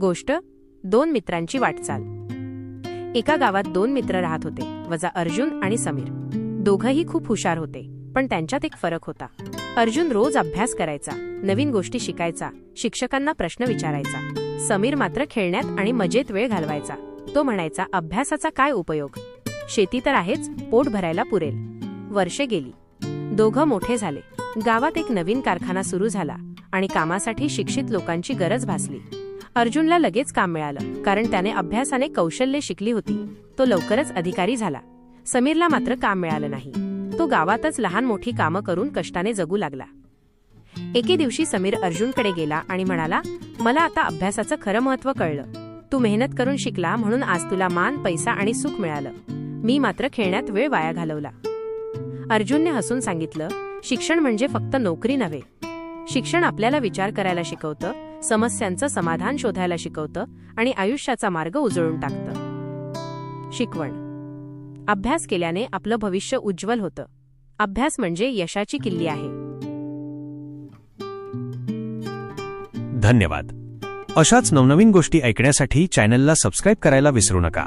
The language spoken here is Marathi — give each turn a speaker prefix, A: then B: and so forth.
A: गोष्ट 2 मित्रांची वाटचाल. एका गावात 2 मित्र राहत होते, वजा अर्जुन आणि समीर. दोघंही खूप हुशार होते, पण त्यांच्यात एक फरक होता. अर्जुन रोज अभ्यास करायचा, नवीन गोष्टी शिकायचा, शिक्षकांना प्रश्न विचारायचा. समीर मात्र खेळण्यात आणि मजेत वेळ घालवायचा. तो म्हणायचा, अभ्यासाचा काय उपयोग, शेती तर आहेच, पोट भरायला पुरेल. वर्षे गेली, दोघं मोठे झाले. गावात एक नवीन कारखाना सुरू झाला आणि कामासाठी शिक्षित लोकांची गरज भासली. अर्जुनला लगेच काम मिळालं, कारण त्याने अभ्यासाने कौशल्ये शिकली होती. तो लवकरच अधिकारी झाला. समीरला मात्र काम मिळालं नाही. तो गावातच लहान मोठी कामं करून कष्टाने जगू लागला. एके दिवशी समीर अर्जुनकडे गेला आणि म्हणाला, मला आता अभ्यासाचं खरं महत्त्व कळलं. तू मेहनत करून शिकला म्हणून आज तुला मान, पैसा आणि सुख मिळालं. मी मात्र खेळण्यात वेळ वाया घालवला. अर्जुनने हसून सांगितलं, शिक्षण म्हणजे फक्त नोकरी नव्हे. शिक्षण आपल्याला विचार करायला शिकवतं, समस्यांचं समाधान शोधायला शिकवतं आणि आयुष्याचा मार्ग उजळून टाकतं. शिकवण. अभ्यास केल्याने आपलं भविष्य उज्ज्वल होतं. अभ्यास म्हणजे यशाची किल्ली आहे.
B: धन्यवाद. अशाच नवनवीन गोष्टी ऐकण्यासाठी चॅनलला सबस्क्राईब करायला विसरू नका.